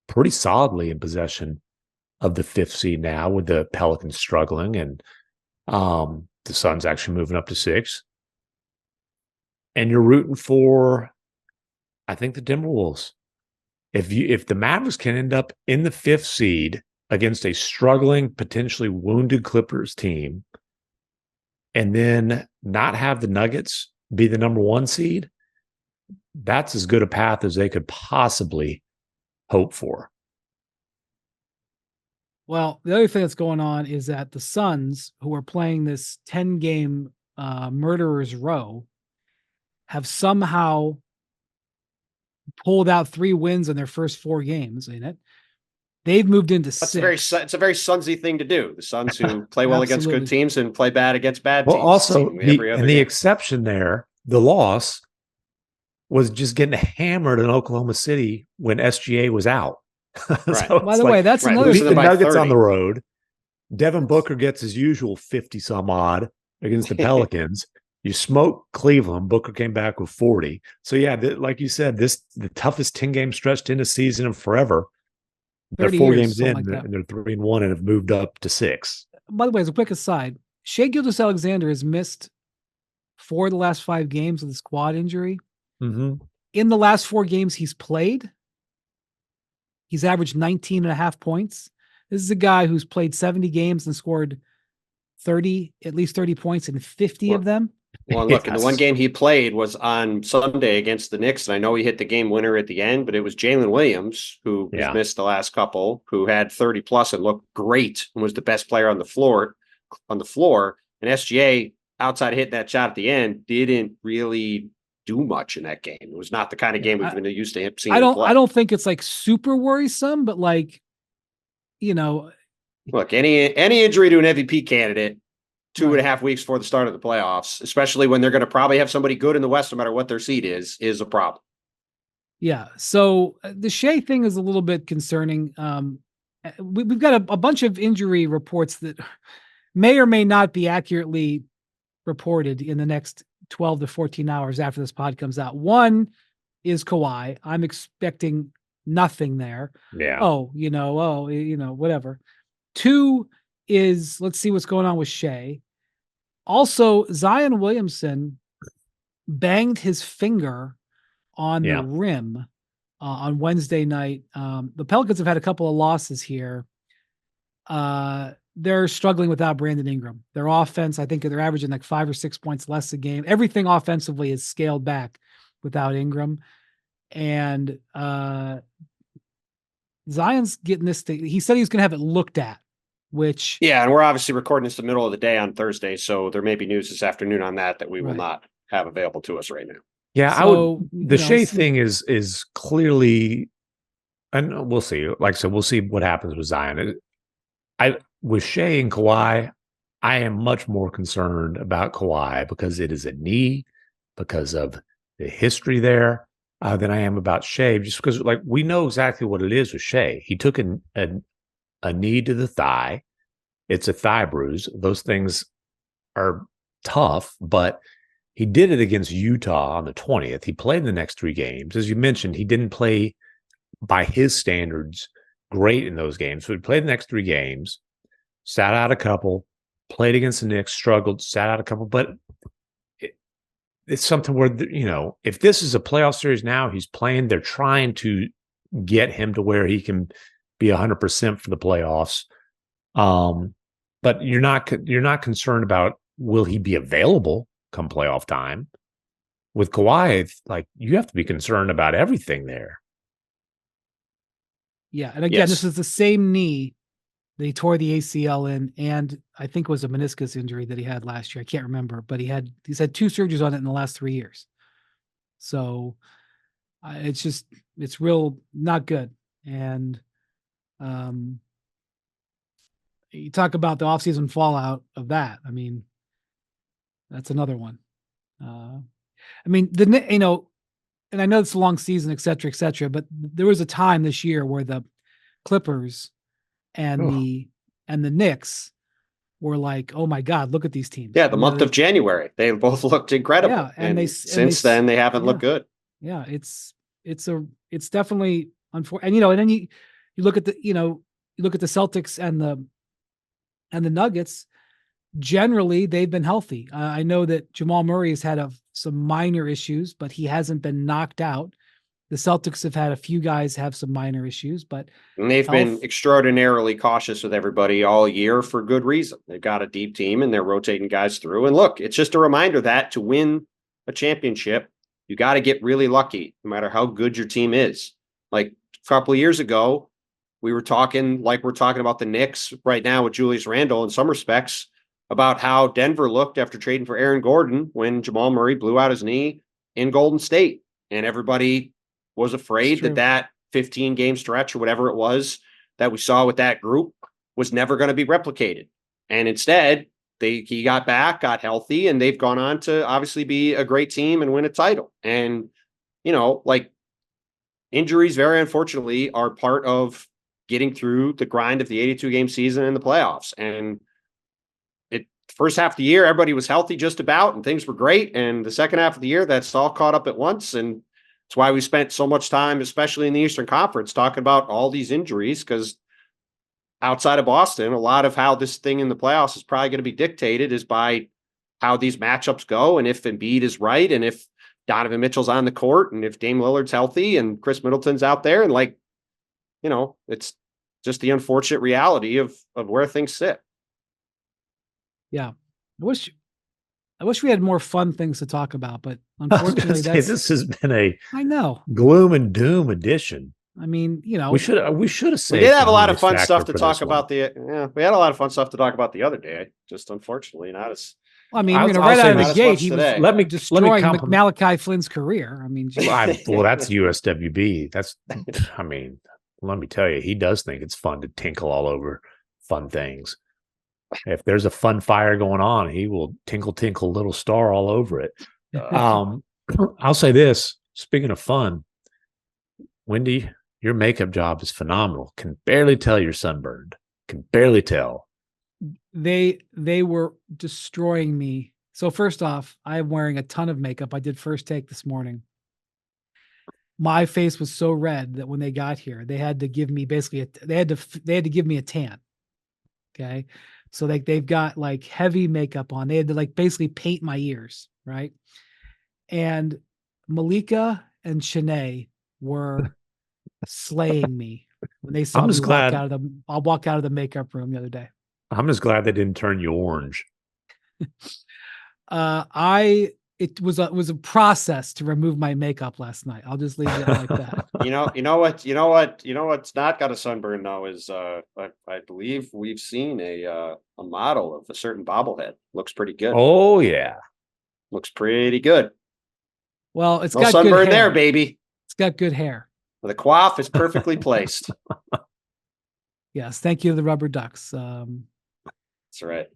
pretty solidly in possession of the 5th seed now, with the Pelicans struggling and the Suns actually moving up to 6. And you're rooting for, I think, the Timberwolves. If the Mavericks can end up in the 5th seed against a struggling, potentially wounded Clippers team, and then not have the Nuggets be the number 1 seed, that's as good a path as they could possibly hope for. Well, the other thing that's going on is that the Suns, who are playing this 10-game murderer's row, have somehow pulled out 3 wins in their first 4 games in it. They've moved into That's 6. it's a very Sunsy thing to do. The Suns who play well against good teams and play bad against bad well, teams. Also, the exception there, the loss was just getting hammered in Oklahoma City when SGA was out. Right. So by the way, that's another thing. The Nuggets 30. on the road. Devin Booker gets his usual 50 some odd against the Pelicans. You smoke Cleveland. Booker came back with 40. So yeah, like you said, the toughest 10-game stretch in a season of forever. They're 4 games in, like and they're 3-1 and have moved up to 6. By the way, as a quick aside, Shai Gilgeous-Alexander has missed 4 of the last 5 games with his quad injury. Mm-hmm. In the last 4 games he's played, he's averaged 19.5 points. This is a guy who's played 70 games and scored at least 30 points in 50 of them. Well, look, and the one game he played was on Sunday against the Knicks, and I know he hit the game winner at the end, but it was Jalen Williams, who has missed the last couple, who had 30 plus and looked great and was the best player on the floor. And SGA, outside hitting that shot at the end, didn't really do much in that game. It was not the kind of game we've been used to him seeing. I don't think it's like super worrisome, but like, look, any injury to an MVP candidate 2.5 weeks before the start of the playoffs, especially when they're going to probably have somebody good in the West, no matter what their seed is a problem. Yeah. So the Shai thing is a little bit concerning. We've got a bunch of injury reports that may or may not be accurately reported in the next 12 to 14 hours after this pod comes out. One is Kawhi. I'm expecting nothing there. Yeah. Whatever. 2 is, let's see what's going on with Shai. Also, Zion Williamson banged his finger on the rim on Wednesday night. The Pelicans have had a couple of losses here. They're struggling without Brandon Ingram. Their offense, I think they're averaging like 5 or 6 points less a game. Everything offensively is scaled back without Ingram. And Zion's getting this thing. He said he was going to have it looked at. And we're obviously recording this the middle of the day on Thursday, so there may be news this afternoon on that we will not have available to us right now. Yeah, so, the Shai thing is clearly, and we'll see. Like I said, we'll see what happens with Zion. With Shai and Kawhi, I am much more concerned about Kawhi because it is a knee, because of the history there, than I am about Shai. Just because, like, we know exactly what it is with Shai. He took a knee to the thigh. It's a thigh bruise. Those things are tough, but he did it against Utah on the 20th. He played in the next 3 games. As you mentioned, he didn't play by his standards great in those games. So he played the next 3 games, sat out a couple, played against the Knicks, struggled, sat out a couple. But it's something where, if this is a playoff series now, he's playing, they're trying to get him to where he can be 100% for the playoffs. But you're not concerned about will he be available come playoff time. With Kawhi, like, you have to be concerned about everything there. Yeah, and again, This is the same knee that he tore the ACL in, and I think it was a meniscus injury that he had last year. I can't remember, but he's had 2 surgeries on it in the last 3 years. So it's real not good. And you talk about the offseason fallout of that. I mean, that's another one. And I know it's a long season, et cetera, but there was a time this year where the Clippers and the Knicks were like, oh my God, look at these teams. Yeah, the month of January, they both looked incredible. Yeah, and since then they haven't looked good. Yeah, it's definitely unfortunate. And then you look at the Celtics and the Nuggets. Generally, they've been healthy. I know that Jamal Murray has had some minor issues, but he hasn't been knocked out. The Celtics have had a few guys have some minor issues, but they've been extraordinarily cautious with everybody all year for good reason. They've got a deep team and they're rotating guys through. And look, it's just a reminder that to win a championship, you got to get really lucky, no matter how good your team is. Like a couple of years ago, we were talking like we're talking about the Knicks right now with Julius Randle in some respects about how Denver looked after trading for Aaron Gordon when Jamal Murray blew out his knee in Golden State. And everybody was afraid that 15-game stretch or whatever it was that we saw with that group was never going to be replicated. And instead, he got back, got healthy, and they've gone on to obviously be a great team and win a title. And, like injuries, very unfortunately, are part of getting through the grind of the 82-game season and the playoffs. And first half of the year, everybody was healthy just about, and things were great. And the second half of the year, that's all caught up at once. And it's why we spent so much time, especially in the Eastern Conference, talking about all these injuries, because outside of Boston, a lot of how this thing in the playoffs is probably going to be dictated is by how these matchups go, and if Embiid is right, and if Donovan Mitchell's on the court, and if Dame Lillard's healthy, and Chris Middleton's out there. And it's just the unfortunate reality of where things sit. Yeah. I wish we had more fun things to talk about, but unfortunately this has been a gloom and doom edition. I mean, we should have said we did have a lot of fun stuff to talk about. We had a lot of fun stuff to talk about the other day. Just unfortunately not as. Well, I mean, right out of the gate, he was destroying Malachi Flynn's career. I mean, well, that's USWB. Let me tell you, he does think it's fun to tinkle all over fun things. If there's a fun fire going on, he will tinkle, tinkle, little star all over it. I'll say this, speaking of fun, Wendy, your makeup job is phenomenal. Can barely tell you're sunburned. Can barely tell. They were destroying me. So first off, I'm wearing a ton of makeup. I did first take this morning. My face was so red that when they got here, they had to give me they had to give me a tan. Okay. So they've got like heavy makeup on. They had to like basically paint my ears, right? And Malika and Shanae were slaying me when they saw me walk out of the makeup room the other day. I'm just glad they didn't turn you orange. It was a process to remove my makeup last night. I'll just leave it like that. What's not got a sunburn though is I believe we've seen a model of a certain bobblehead. Looks pretty good. Oh yeah. Looks pretty good. Well, it's got sunburn good hair. there, baby. It's got good hair. The coif is perfectly placed. Yes, thank you to the rubber ducks. That's right.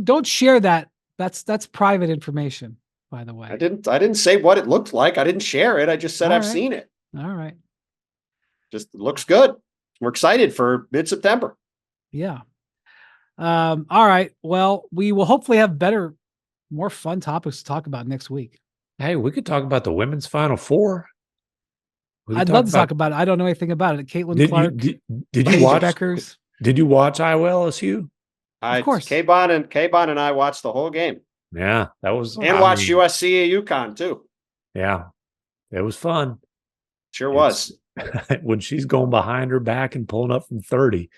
Don't share that. That's private information, by the way. I didn't say what it looked like. I didn't share it. I just said I've seen it. All right. Just looks good. We're excited for mid-September. Yeah. All right. Well, we will hopefully have more fun topics to talk about next week. Hey, we could talk about the women's Final Four. I'd love to talk about it. I don't know anything about it. Caitlin Clark. Did you watch Beckers? Did you watch Iowa LSU? Of course. K-Bon and I watched the whole game. Yeah, that was. And watched USC UConn too. Yeah, it was fun. Sure was. When she's going behind her back and pulling up from 30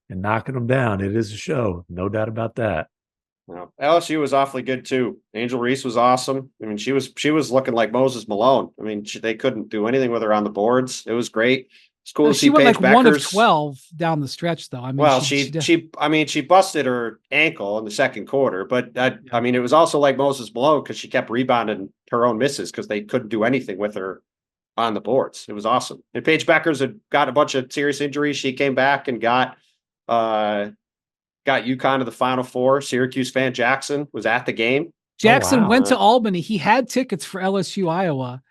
and knocking them down, it is a show. No doubt about that. Well, LSU was awfully good too. Angel Reese was awesome. I mean, she was looking like Moses Malone. I mean, they couldn't do anything with her on the boards. It was great. It's cool to see Paige Beckers. 1 of 12 down the stretch, though. I mean, she busted her ankle in the second quarter, but it was also like Moses Malone because she kept rebounding her own misses because they couldn't do anything with her on the boards. It was awesome. And Paige Beckers had got a bunch of serious injuries. She came back and got UConn to the Final Four. Syracuse fan Jackson was at the game. Jackson went to Albany. He had tickets for LSU Iowa,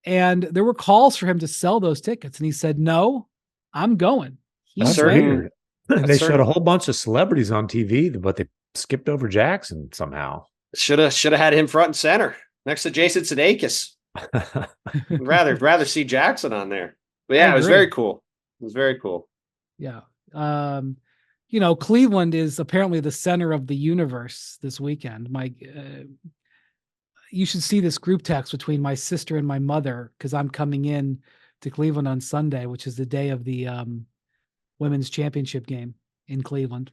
and there were calls for him to sell those tickets, and he said, "No, I'm going." That's weird. They showed a whole bunch of celebrities on TV, but they skipped over Jackson somehow. Should have had him front and center next to Jason Sudeikis. rather see Jackson on there. But yeah, it was very cool. It was very cool. Yeah. Cleveland is apparently the center of the universe this weekend. You should see this group text between my sister and my mother because I'm coming in to Cleveland on Sunday, which is the day of the women's championship game in Cleveland.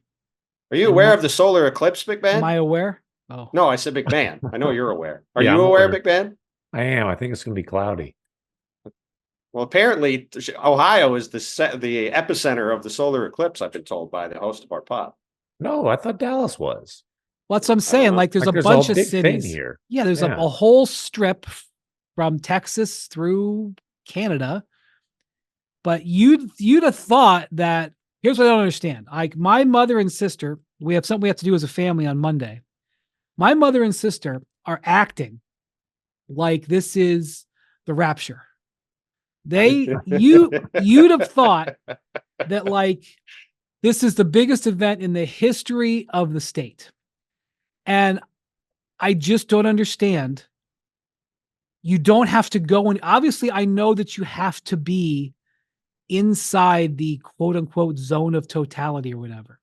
Are you aware of the solar eclipse, MacMahon? Am I aware? Oh no, I said MacMahon. I know you're aware. Are you aware, MacMahon? I am. I think it's going to be cloudy. Well, apparently Ohio is the epicenter of the solar eclipse, I've been told by the host of our pod. No, I thought Dallas was. Well, that's what I'm saying. Like there's a bunch of cities here. Yeah, there's a whole strip from Texas through Canada. But you'd have thought that, here's what I don't understand. Like my mother and sister, we have something we have to do as a family on Monday. My mother and sister are acting like this is the rapture. You'd have thought that like this is the biggest event in the history of the state. And I just don't understand. You don't have to go, and obviously I know that you have to be inside the quote unquote zone of totality or whatever.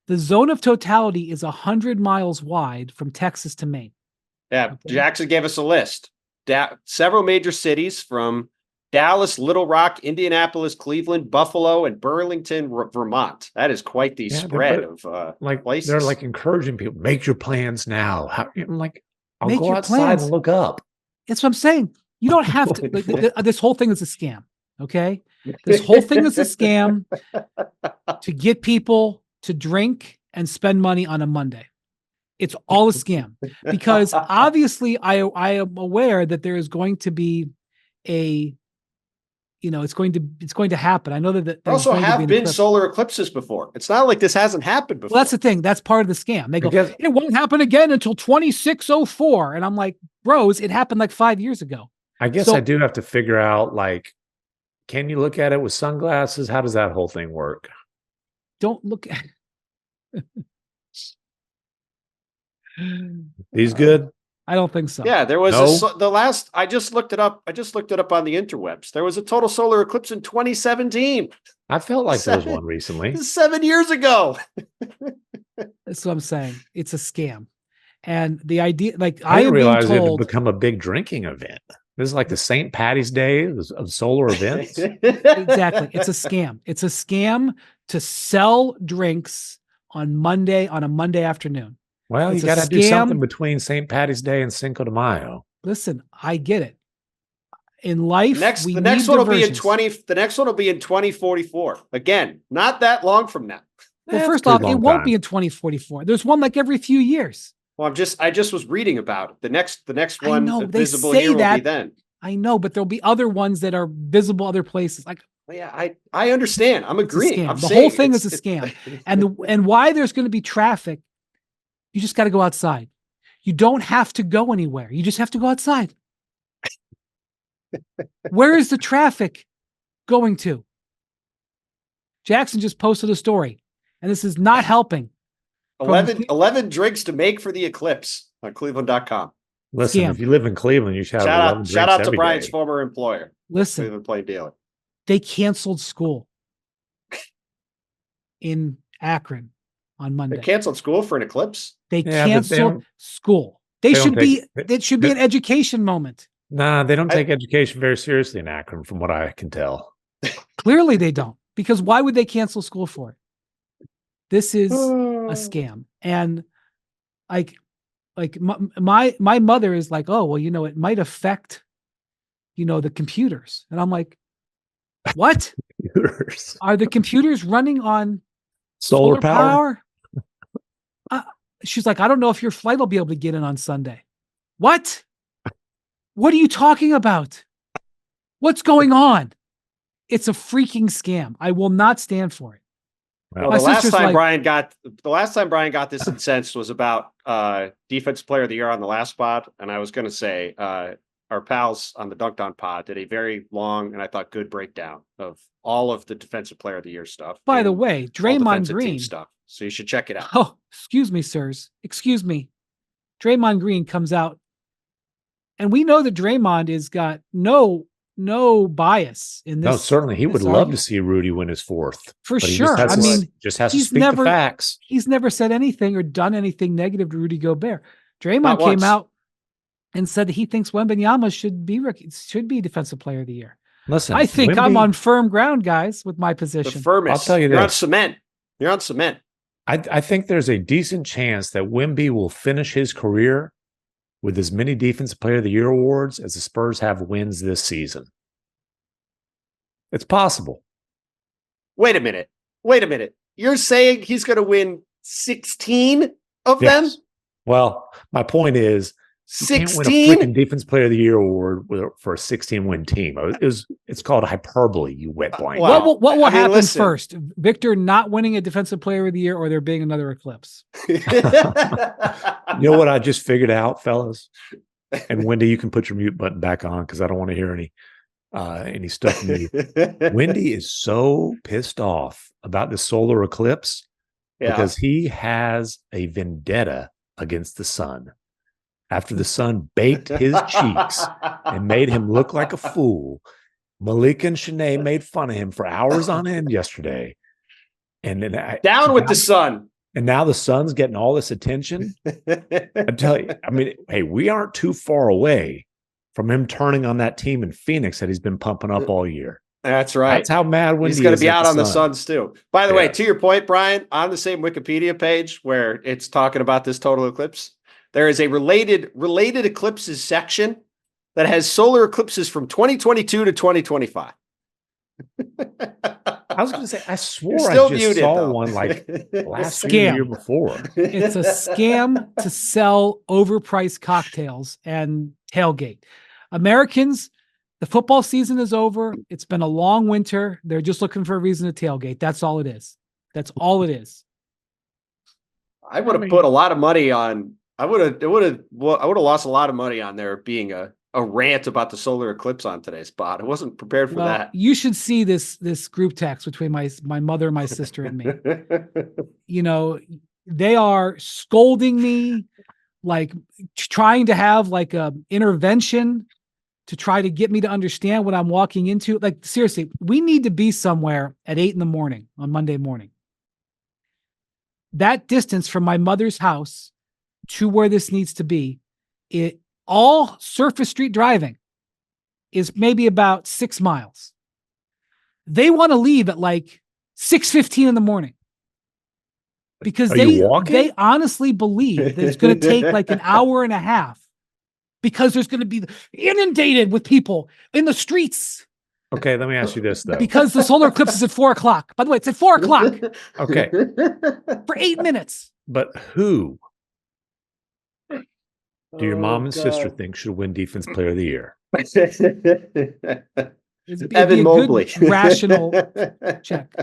The zone of totality is 100 miles wide from Texas to Maine. Yeah. Okay. Jackson gave us a list. Several major cities from Dallas, Little Rock, Indianapolis, Cleveland, Buffalo, and Burlington, Vermont. That is quite the spread of places. They're like encouraging people, make your plans now. I'm like, I'll go outside and look up. That's what I'm saying. You don't have to. This whole thing is a scam. Okay. This whole thing is a scam to get people to drink and spend money on a Monday. It's all a scam because obviously I am aware that there is going to be it's going to happen. I know that there also have been solar eclipses before. It's not like this hasn't happened before. Well, that's the thing. That's part of the scam. They go, it won't happen again until 2604. And I'm like, bros, it happened like 5 years ago. I guess I do have to figure out, like, can you look at it with sunglasses? How does that whole thing work? Don't look at These good? I don't think so. Yeah, there was I just looked it up. I just looked it up on the interwebs. There was a total solar eclipse in 2017. I felt like there was one recently. 7 years ago. That's what I'm saying. It's a scam. And the idea, like I didn't realize it had become a big drinking event. This is like the St. Patty's Day of solar events. Exactly. It's a scam. It's a scam to sell drinks on a Monday afternoon. Well, you got to do something between St. Patty's Day and Cinco de Mayo. Listen, I get it. In life, the next one will be in 2044. Again, not that long from now. Well, first off, it won't be in 2044. There's one like every few years. Well, I just was reading about it. The next one visible here will be then. I know, but there'll be other ones that are visible other places. Like, yeah, I understand. I'm agreeing. The whole thing is a scam. And why there's going to be traffic, you just got to go outside. You don't have to go anywhere. You just have to go outside. Where is the traffic going to? Jackson just posted a story, and this is not helping. 11 drinks to make for the eclipse on Cleveland.com. Listen, if you live in Cleveland, you should have shout out to Brian's former employer. Listen, Cleveland Plain Dealer. They canceled school in Akron on Monday. They canceled school for an eclipse? They canceled school. It should be an education moment. Nah, they don't take education very seriously in Akron, from what I can tell. Clearly they don't, because why would they cancel school for it? This is a scam. And like my mother is like, oh, well, it might affect, the computers. And I'm like, what? Are the computers running on solar power? She's like, I don't know if your flight will be able to get in on Sunday. What? What are you talking about? What's going on? It's a freaking scam. I will not stand for it. Well, the last time Brian got this incensed was about Defensive Player of the Year on the last pod, and I was going to say our pals on the Dunked On pod did a very long and I thought good breakdown of all of the Defensive Player of the Year stuff. By the way, Draymond Green stuff, so you should check it out. Oh, excuse me, sirs. Excuse me. Draymond Green comes out, and we know that Draymond has got no bias in this. No, certainly he would love to see Rudy win his fourth. For sure. Just has to speak the facts. He's never said anything or done anything negative to Rudy Gobert. Draymond came out and said that he thinks Wembanyama should be Defensive Player of the Year. Listen, I think I'm on firm ground, guys, with my position. The firmest. I'll tell you this. You're on cement. I think there's a decent chance that Wemby will finish his career with as many Defensive Player of the Year awards as the Spurs have wins this season. It's possible. Wait a minute. You're saying he's going to win 16 of them? Well, my point is, 16? You can't win a freaking Defense Player of the Year award for a 16-win team. It's called hyperbole, you wet blank. What will happen first? Victor not winning a Defensive Player of the Year, or there being another eclipse? You know what I just figured out, fellas? And Wendy, you can put your mute button back on because I don't want to hear any stuff from you. Wendy is so pissed off about the solar eclipse because he has a vendetta against the sun. After the sun baked his cheeks and made him look like a fool, Malika and Shanae made fun of him for hours on end yesterday. And then down with the sun. And now the sun's getting all this attention. I tell you, I mean, hey, we aren't too far away from him turning on that team in Phoenix that he's been pumping up all year. That's right. That's how mad Wendy is. He's going to be out on the Suns too. By the way, to your point, Brian, on the same Wikipedia page where it's talking about this total eclipse, there is a related eclipses section that has solar eclipses from 2022 to 2025. I was going to say, I swore I just saw one like last year before. It's a scam to sell overpriced cocktails and tailgate. Americans, the football season is over. It's been a long winter. They're just looking for a reason to tailgate. That's all it is. That's all it is. I would have put a lot of money on. I would have lost a lot of money on there being a rant about the solar eclipse on today's spot. I wasn't prepared for that. You should see this group text between my mother, my sister, and me. You know, they are scolding me, like trying to have like a intervention to try to get me to understand what I'm walking into. Like, seriously, we need to be somewhere at 8 a.m. on Monday morning. That distance from my mother's house to where this needs to be, all surface street driving is maybe about 6 miles. They want to leave at like 6:15 in the morning because they honestly believe that it's going to take like an hour and a half because there's going to be inundated with people in the streets. Okay, let me ask you this though. Because the solar eclipse is at 4:00. By the way, it's at 4:00. Okay. For 8 minutes. But who do your mom and sister think should win Defense Player of the Year? Evan Mobley. Rational check.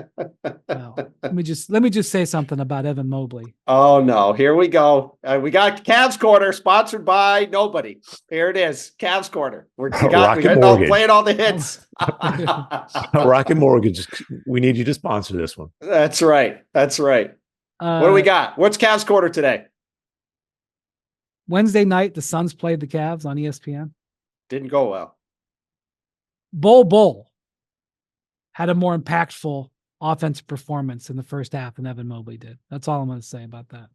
No. Let me just say something about Evan Mobley. Oh no! Here we go. We got Cavs Corner, sponsored by nobody. Here it is, Cavs Corner. We got playing all the hits. Rocket Mortgage. We need you to sponsor this one. That's right. What do we got? What's Cavs Corner today? Wednesday night, the Suns played the Cavs on ESPN. Didn't go well. Bol had a more impactful offensive performance in the first half than Evan Mobley did. That's all I'm going to say about that.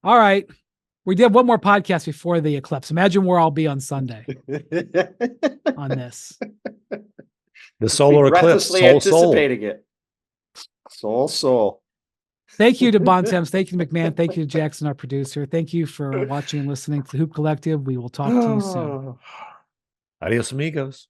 All right. We did one more podcast before the eclipse. Imagine where I'll be on Sunday on this. The solar eclipse. Anticipating it. Soul. Thank you to Bontemps. Thank you to MacMahon. Thank you to Jackson, our producer. Thank you for watching and listening to the Hoop Collective. We will talk to you soon. Adios, amigos.